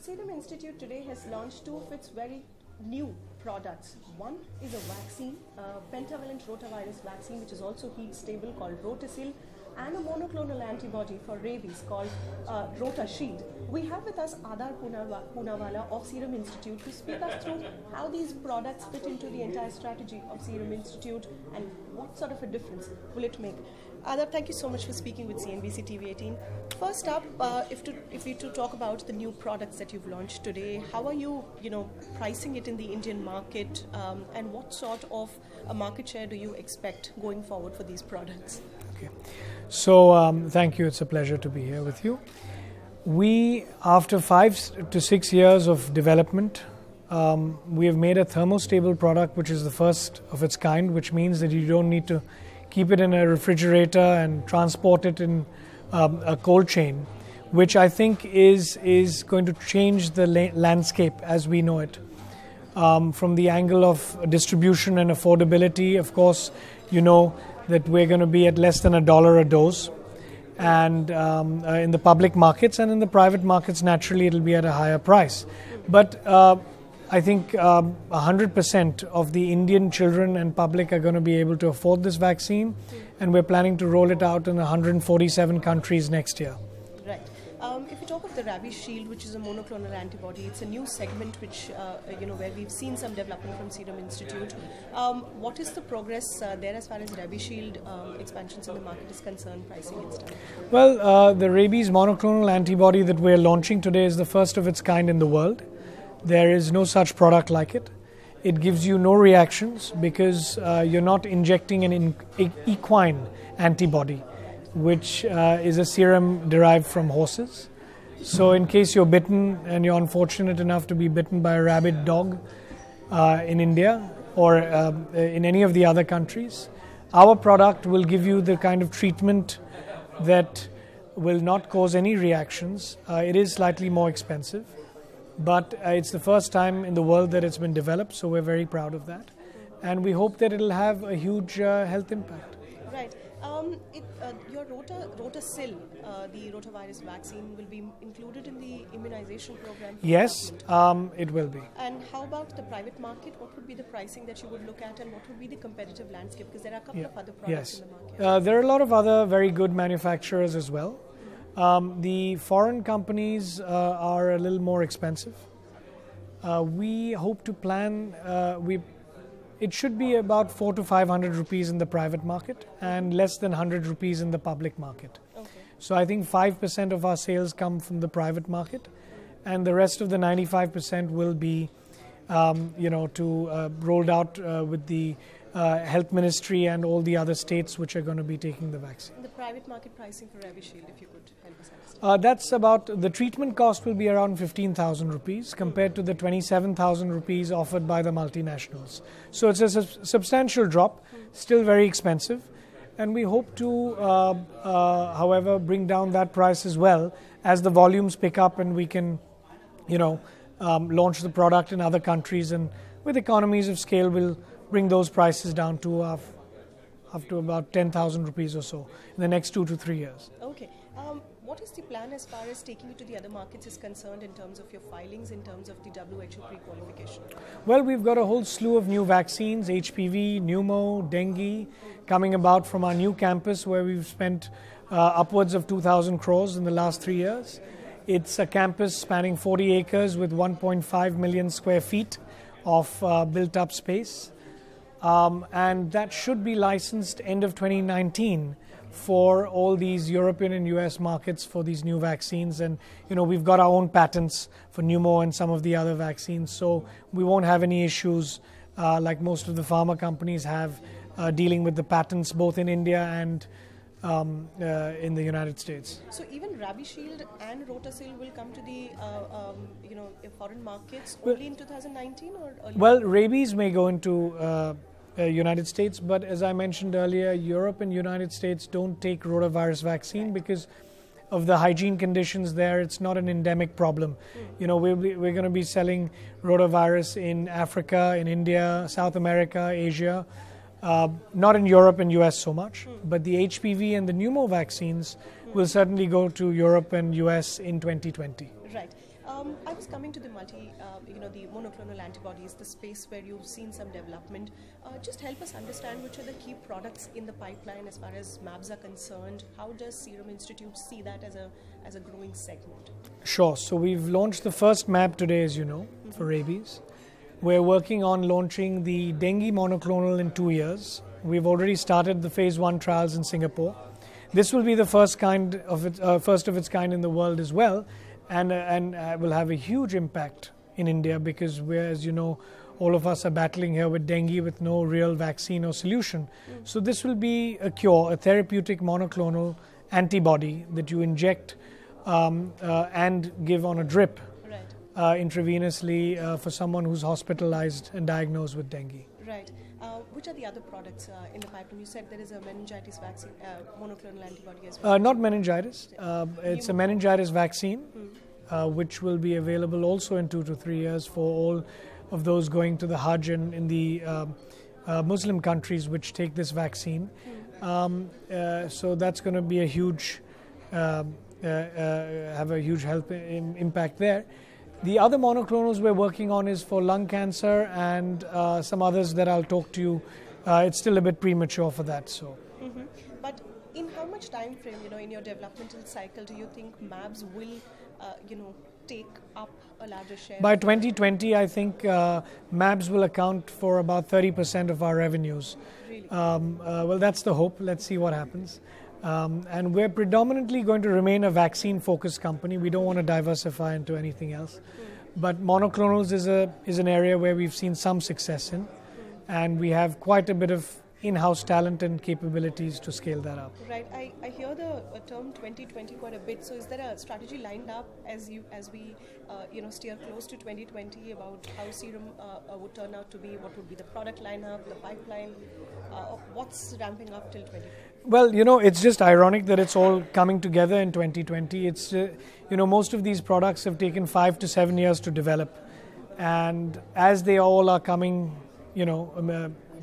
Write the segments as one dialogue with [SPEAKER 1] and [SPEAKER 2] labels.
[SPEAKER 1] Serum Institute today has launched two of its very new products. One is a vaccine, pentavalent rotavirus vaccine, which is also heat stable, called Rabishield, and a monoclonal antibody for rabies called Rabishield. We have with us Adar Poonawala of Serum Institute to speak us through how these products fit into the entire strategy of Serum Institute and what sort of a difference will it make. Adar, thank you so much for speaking with CNBC TV 18. First up, if we to talk about the new products that you've launched today, how are you, pricing it in the Indian market, and what sort of a market share do you expect going forward for these products?
[SPEAKER 2] Okay, so thank you. It's a pleasure to be here with you. We, after 5 to 6 years of development, we have made a thermostable product, which is the first of its kind, which means that you don't need to keep it in a refrigerator and transport it in a cold chain, which I think is going to change the landscape as we know it. From the angle of distribution and affordability, of course, you know that we're going to be at less than $1 a dose, and in the public markets, and in the private markets, naturally, it'll be at a higher price. But I think 100% of the Indian children and public are going to be able to afford this vaccine, and we're planning to roll it out in 147 countries next year.
[SPEAKER 1] Right. If you talk of the Rabishield, which is a monoclonal antibody, it's a new segment which, where we've seen some development from Serum Institute. What is the progress there as far as Rabishield expansions in the market is concerned, pricing and stuff?
[SPEAKER 2] Well, the rabies monoclonal antibody that we're launching today is the first of its kind in the world. There is no such product like it. It gives you no reactions because you're not injecting an equine antibody, which is a serum derived from horses. So in case you're bitten and you're unfortunate enough to be bitten by a rabid dog in India or in any of the other countries, our product will give you the kind of treatment that will not cause any reactions. It is slightly more expensive, but it's the first time in the world that it's been developed, so we're very proud of that. And we hope that it'll have a huge health impact.
[SPEAKER 1] Right. Your Rabishield, the rotavirus vaccine, will be included in the immunization program?
[SPEAKER 2] Yes, it will be.
[SPEAKER 1] And how about the private market? What would be the pricing that you would look at, and what would be the competitive landscape? Because there are a couple of other products in the market.
[SPEAKER 2] There are a lot of other very good manufacturers as well. The foreign companies are a little more expensive. We hope to plan, it should be about 400 to 500 rupees in the private market and less than 100 rupees in the public market.
[SPEAKER 1] Okay.
[SPEAKER 2] So I think 5% of our sales come from the private market, and the rest of the 95% will be, rolled out with the Health Ministry and all the other states which are going to be taking the vaccine.
[SPEAKER 1] The private market pricing for Rabishield, if you could help us understand.
[SPEAKER 2] That's about, the treatment cost will be around 15,000 rupees compared to the 27,000 rupees offered by the multinationals. So it's a substantial drop, still very expensive, and we hope to, however, bring down that price as well as the volumes pick up and we can, launch the product in other countries, and with economies of scale we'll bring those prices down to up to about 10,000 rupees or so in the next 2 to 3 years.
[SPEAKER 1] Okay. What is the plan as far as taking it to the other markets is concerned in terms of your filings, in terms of the WHO pre-qualification?
[SPEAKER 2] Well, we've got a whole slew of new vaccines, HPV, pneumo, dengue, coming about from our new campus where we've spent upwards of 2,000 crores in the last 3 years. It's a campus spanning 40 acres with 1.5 million square feet of built-up space. And that should be licensed end of 2019 for all these European and US markets for these new vaccines. And, we've got our own patents for pneumo and some of the other vaccines, so we won't have any issues like most of the pharma companies have dealing with the patents both in India and in the United States.
[SPEAKER 1] So even Rabishield and Rabishield will come to the foreign markets only in 2019 or earlier?
[SPEAKER 2] Well, rabies may go into United States, but as I mentioned earlier, Europe and United States don't take rotavirus vaccine because of the hygiene conditions there. It's not an endemic problem. We're going to be selling rotavirus in Africa, in India, South America, Asia, not in Europe and US so much, but the HPV and the pneumo vaccines will certainly go to Europe and US in 2020.
[SPEAKER 1] Right. I was coming to the the monoclonal antibodies, the space where you've seen some development. Just help us understand which are the key products in the pipeline as far as MABs are concerned. How does Serum Institute see that as a growing segment?
[SPEAKER 2] Sure. So we've launched the first MAB today, as you know, for rabies. We're working on launching the dengue monoclonal in 2 years. We've already started the phase 1 trials in Singapore. This will be the first of its kind in the world as well, and will have a huge impact in India because as you know, all of us are battling here with dengue with no real vaccine or solution. So this will be a cure, a therapeutic monoclonal antibody that you inject and give on a drip intravenously for someone who's hospitalized and diagnosed with dengue.
[SPEAKER 1] Right. Which are the other products in the pipeline? You said there is a meningitis vaccine, monoclonal antibody as well.
[SPEAKER 2] Not meningitis. It's a meningitis vaccine, which will be available also in 2 to 3 years for all of those going to the Hajj and in the Muslim countries which take this vaccine. So that's going to be a huge, have a huge impact there. The other monoclonals we're working on is for lung cancer and some others that I'll talk to you. It's still a bit premature for that. So,
[SPEAKER 1] But in how much time frame, in your developmental cycle, do you think MABs will, take up a larger share?
[SPEAKER 2] By 2020, I think MABs will account for about 30% of our revenues.
[SPEAKER 1] Really?
[SPEAKER 2] Well, that's the hope. Let's see what happens. And we're predominantly going to remain a vaccine-focused company. We don't want to diversify into anything else. But monoclonals is an area where we've seen some success in, and we have quite a bit of in-house talent and capabilities to scale that up.
[SPEAKER 1] Right. I hear the term 2020 quite a bit. So is there a strategy lined up as we steer close to 2020 about how Serum would turn out to be? What would be the product lineup, the pipeline? What's ramping up till 2020?
[SPEAKER 2] Well, it's just ironic that it's all coming together in 2020. It's, most of these products have taken 5 to 7 years to develop. And as they all are coming,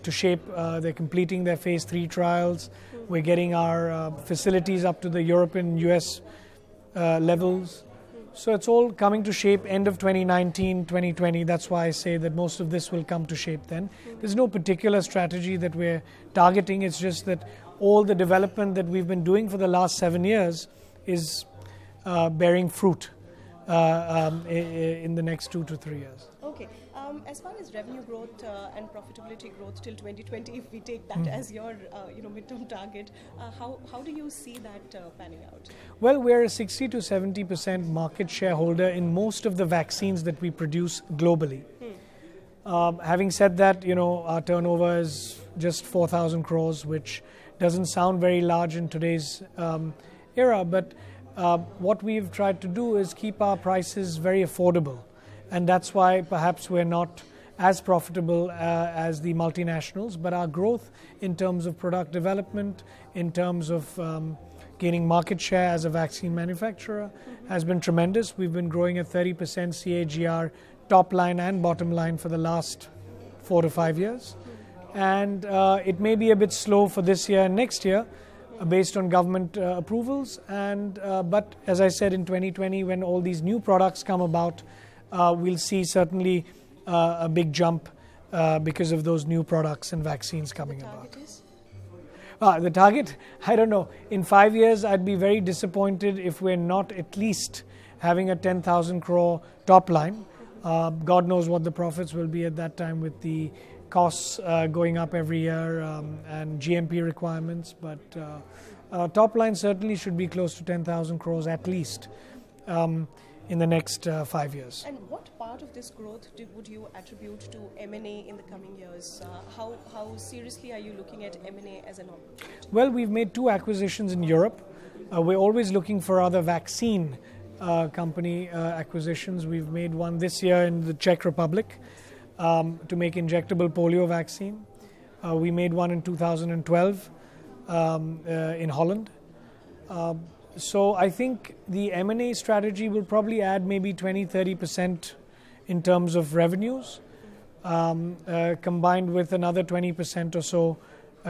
[SPEAKER 2] to shape, they're completing their phase 3 trials. We're getting our facilities up to the European, US levels. So it's all coming to shape end of 2019, 2020. That's why I say that most of this will come to shape then. There's no particular strategy that we're targeting. It's just that all the development that we've been doing for the last 7 years is bearing fruit in the next 2 to 3 years.
[SPEAKER 1] Okay. As far as revenue growth and profitability growth till 2020, if we take that as your midterm target, how do you see that panning out?
[SPEAKER 2] Well, we're a 60 to 70% market shareholder in most of the vaccines that we produce globally. Having said that, our turnover is just 4,000 crores, which doesn't sound very large in today's era, but what we've tried to do is keep our prices very affordable. And that's why perhaps we're not as profitable as the multinationals, but our growth in terms of product development, in terms of gaining market share as a vaccine manufacturer has been tremendous. We've been growing at 30% CAGR, top line and bottom line for the last 4 to 5 years. And it may be a bit slow for this year and next year based on government approvals. But as I said, in 2020, when all these new products come about, we'll see certainly a big jump because of those new products and vaccines coming about. The target, I don't know. In 5 years, I'd be very disappointed if we're not at least having a 10,000 crore top line. God knows what the profits will be at that time with the costs going up every year and GMP requirements. But top line certainly should be close to 10,000 crores at least. In the next 5 years.
[SPEAKER 1] And what part of this growth would you attribute to M&A in the coming years? How seriously are you looking at M&A as an opportunity?
[SPEAKER 2] Well, we've made 2 acquisitions in Europe. We're always looking for other vaccine company acquisitions. We've made one this year in the Czech Republic to make injectable polio vaccine. We made one in 2012 in Holland. So I think the M&A strategy will probably add maybe 20-30% in terms of revenues, combined with another 20% or so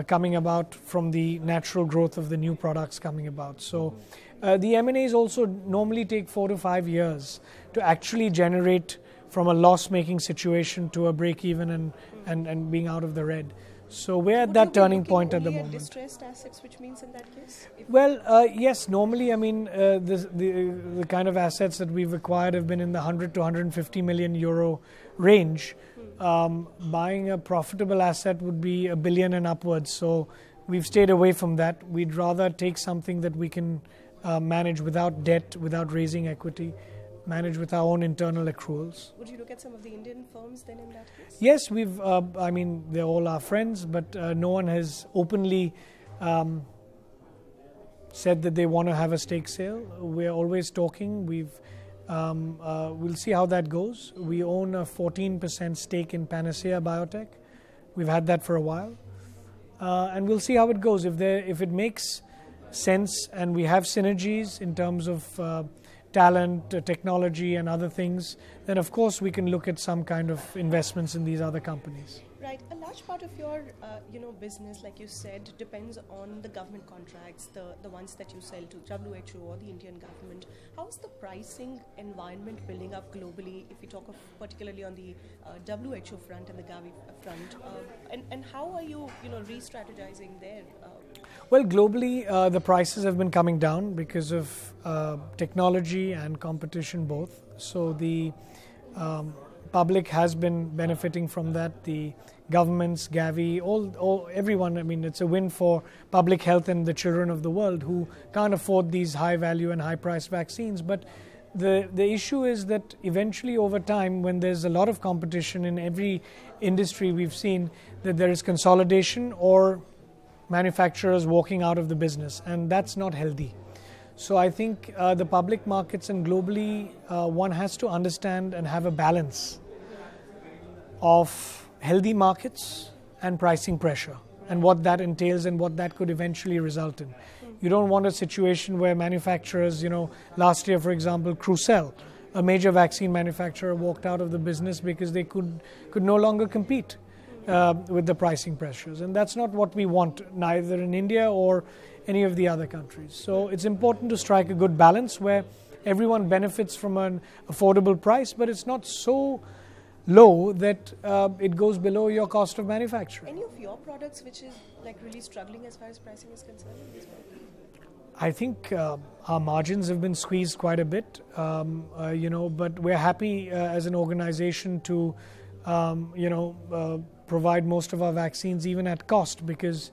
[SPEAKER 2] coming about from the natural growth of the new products coming about. So the M&As also normally take 4 to 5 years to actually generate from a loss-making situation to a break-even and being out of the red. So we're at that turning point at the moment.
[SPEAKER 1] Distressed assets, which means in that case?
[SPEAKER 2] Well, yes, normally, I mean, the kind of assets that we've acquired have been in the 100 to 150 million euro range. Buying a profitable asset would be $1 billion and upwards. So we've stayed away from that. We'd rather take something that we can manage without debt, without raising equity, manage with our own internal accruals.
[SPEAKER 1] Would you look at some of the Indian firms then in that case?
[SPEAKER 2] Yes, we've, I mean, they're all our friends, but no one has openly said that they want to have a stake sale. We're always talking. We'll see how that goes. We own a 14% stake in Panacea Biotech. We've had that for a while. And we'll see how it goes. If it makes sense and we have synergies in terms of talent, technology and other things, then of course we can look at some kind of investments in these other companies.
[SPEAKER 1] Right. A large part of your business, like you said, depends on the government contracts, the ones that you sell to WHO or the Indian government. How is the pricing environment building up globally, if we talk of particularly on the WHO front and the Gavi front? And how are you, re-strategizing there?
[SPEAKER 2] Well, globally, the prices have been coming down because of technology and competition both. So the public has been benefiting from that. The governments, Gavi, everyone. I mean, it's a win for public health and the children of the world who can't afford these high-value and high-priced vaccines. But the issue is that eventually, over time, when there's a lot of competition in every industry, we've seen that there is consolidation or manufacturers walking out of the business, and that's not healthy. So I think the public markets and globally, one has to understand and have a balance of healthy markets and pricing pressure and what that entails and what that could eventually result in. You don't want a situation where manufacturers, last year, for example, Crore, a major vaccine manufacturer, walked out of the business because they could no longer compete with the pricing pressures. And that's not what we want, neither in India or any of the other countries. So it's important to strike a good balance where everyone benefits from an affordable price, but it's not so low that it goes below your cost of manufacturing.
[SPEAKER 1] Any of your products which is really struggling as far as pricing is concerned in this market?
[SPEAKER 2] I think our margins have been squeezed quite a bit, but we're happy as an organization to, provide most of our vaccines even at cost, because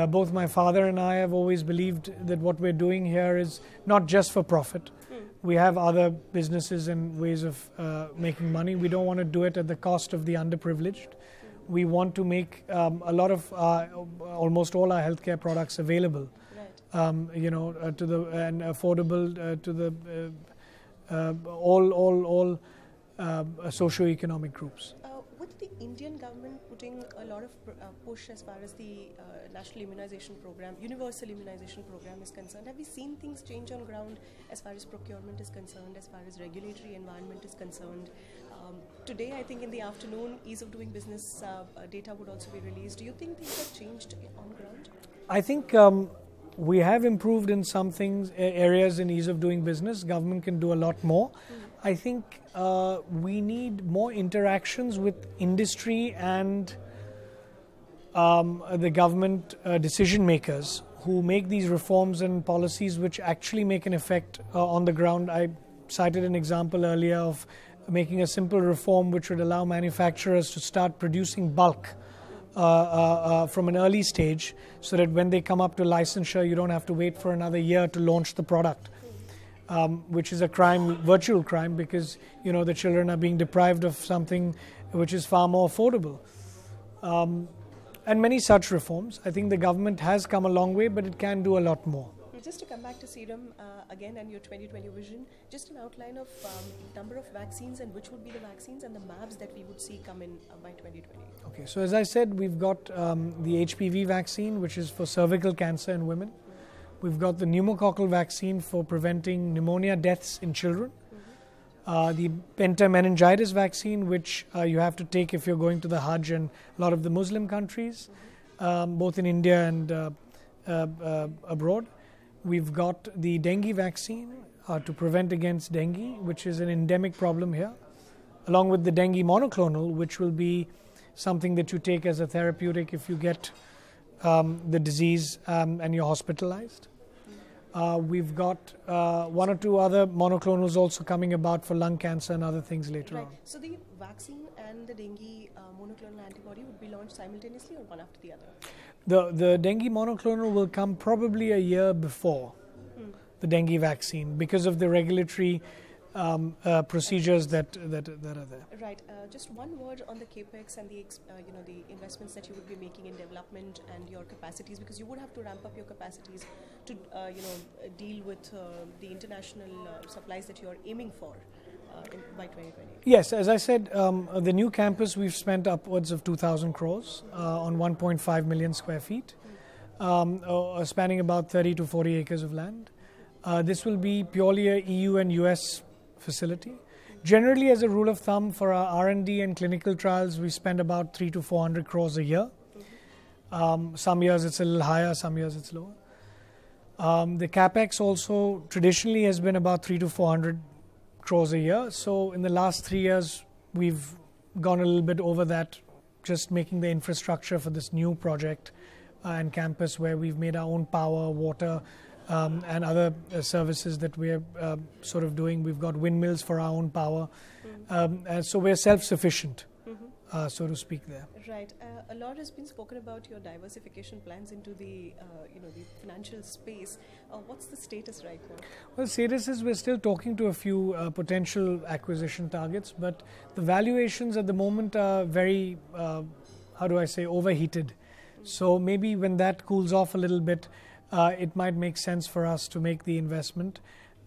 [SPEAKER 2] both my father and I have always believed that what we're doing here is not just for profit. We have other businesses and ways of making money. We don't want to do it at the cost of the underprivileged. We want to make a lot of almost all our healthcare products available, to the and affordable to the all socio-economic groups.
[SPEAKER 1] With the Indian government putting a lot of push as far as the national immunization program, universal immunization program is concerned, have we seen things change on ground as far as procurement is concerned, as far as regulatory environment is concerned? Today, I think in the afternoon, ease of doing business data would also be released. Do you think things have changed on ground?
[SPEAKER 2] I think we have improved in some things, areas in ease of doing business. Government can do a lot more. I think we need more interactions with industry and the government decision makers who make these reforms and policies which actually make an effect on the ground. I cited an example earlier of making a simple reform which would allow manufacturers to start producing bulk from an early stage, so that when they come up to licensure, you don't have to wait for another year to launch the product. Which is a crime, virtual crime, because the children are being deprived of something which is far more affordable. And many such reforms. I think the government has come a long way, but it can do a lot more.
[SPEAKER 1] Just to come back to Serum again and your 2020 vision, just an outline of number of vaccines and which would be the vaccines and the MABs that we would see come in by 2020.
[SPEAKER 2] Okay, so as I said, we've got the HPV vaccine, which is for cervical cancer in women. We've got the pneumococcal vaccine for preventing pneumonia deaths in children. The pentameningitis vaccine, which you have to take if you're going to the Hajj and a lot of the Muslim countries. both in India and abroad. We've got the dengue vaccine to prevent against dengue, which is an endemic problem here, along with the dengue monoclonal, which will be something that you take as a therapeutic if you get the disease and you're hospitalized. We've got one or two other monoclonals also coming about for lung cancer and other things later on.
[SPEAKER 1] So the vaccine and the dengue monoclonal antibody would be launched simultaneously or one after the other?
[SPEAKER 2] The dengue monoclonal will come probably a year before the dengue vaccine because of the regulatory procedures that are there.
[SPEAKER 1] Right. Just one word on the capex and the the investments that you would be making in development and your capacities, because you would have to ramp up your capacities to deal with the international supplies that you are aiming for by 2020.
[SPEAKER 2] Yes, as I said, the new campus we've spent upwards of 2,000 crores on 1.5 million square feet, spanning about 30 to 40 acres of land. This will be purely a EU and US facility. Generally, as a rule of thumb, for our R&D and clinical trials, we spend about 300 to 400 crores a year. Some years it's a little higher, some years it's lower. The capex also traditionally has been about 300 to 400 crores a year. So in the last 3 years, we've gone a little bit over that, just making the infrastructure for this new project and campus where we've made our own power, water, and other services that we're sort of doing. We've got windmills for our own power, and so we're self-sufficient, so to speak there.
[SPEAKER 1] Right. A lot has been spoken about your diversification plans into the the financial space. What's the status right now?
[SPEAKER 2] Well, status is we're still talking to a few potential acquisition targets, but the valuations at the moment are very, overheated. So maybe when that cools off a little bit, it might make sense for us to make the investment.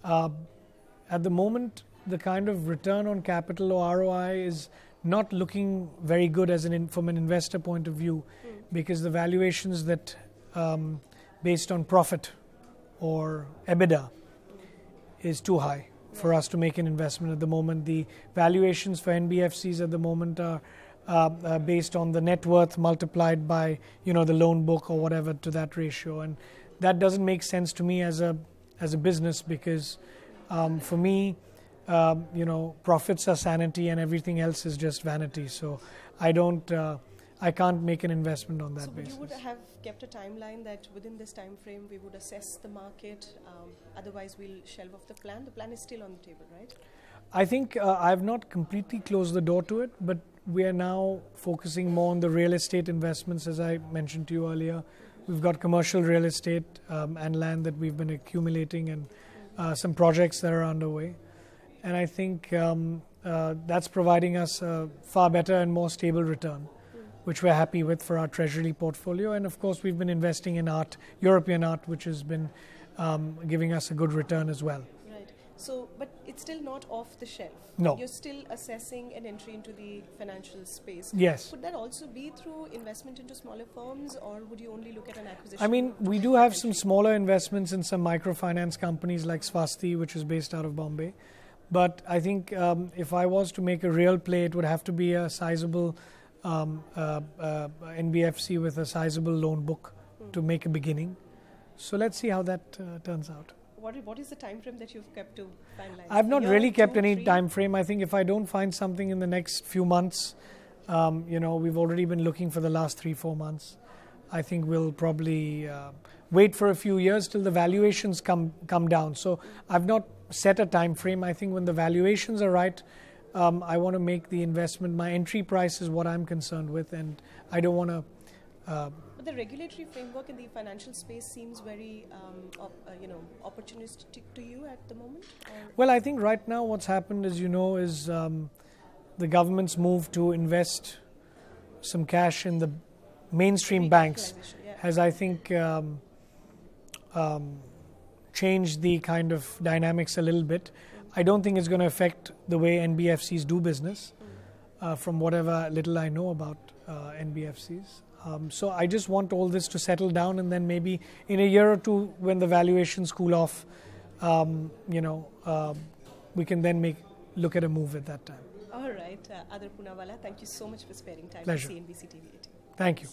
[SPEAKER 2] At the moment, the kind of return on capital or ROI is not looking very good as from an investor point of view, because the valuations that based on profit or EBITDA is too high for us to make an investment at the moment. The valuations for NBFCs at the moment are based on the net worth multiplied by the loan book or whatever to that ratio, and that doesn't make sense to me as a business, because for me, profits are sanity and everything else is just vanity. So I can't make an investment on that basis.
[SPEAKER 1] So you would have kept a timeline that within this time frame we would assess the market, otherwise we'll shelve off the plan. The plan is still on the table, right?
[SPEAKER 2] I think I've not completely closed the door to it, but we are now focusing more on the real estate investments, as I mentioned to you earlier. We've got commercial real estate and land that we've been accumulating, and some projects that are underway. And I think that's providing us a far better and more stable return, which we're happy with for our treasury portfolio. And of course, we've been investing in art, European art, which has been giving us a good return as well.
[SPEAKER 1] Right. So, but it's still not off the shelf.
[SPEAKER 2] No.
[SPEAKER 1] You're still assessing an entry into the financial space.
[SPEAKER 2] Yes.
[SPEAKER 1] Could that also be through investment into smaller firms, or would you only look at an acquisition?
[SPEAKER 2] I mean, we do have some smaller investments in some microfinance companies like Swasti, which is based out of Bombay. But I think if I was to make a real play, it would have to be a sizable NBFC with a sizable loan book to make a beginning. So let's see how that turns out.
[SPEAKER 1] What is the time frame that you've kept to finalize?
[SPEAKER 2] I've not really kept any
[SPEAKER 1] 3?
[SPEAKER 2] time frame. I think if I don't find something in the next few months, we've already been looking for the last 3-4 months. I think we'll probably wait for a few years till the valuations come down. So I've not set a time frame. I think when the valuations are right, I want to make the investment. My entry price is what I'm concerned with, and I don't want to.
[SPEAKER 1] But the regulatory framework in the financial space seems very, opportunistic to you at the moment.
[SPEAKER 2] Well, I think right now what's happened, as you know, is the government's move to invest some cash in the mainstream banks has, I think, changed the kind of dynamics a little bit. I don't think it's going to affect the way NBFCs do business, from whatever little I know about NBFCs. So I just want all this to settle down, and then maybe in a year or two, when the valuations cool off, we can then look at a move at that time.
[SPEAKER 1] All right, Adar Poonawala, thank you so much for sparing time
[SPEAKER 2] Pleasure.
[SPEAKER 1] for CNBC TV 18.
[SPEAKER 2] Thank you.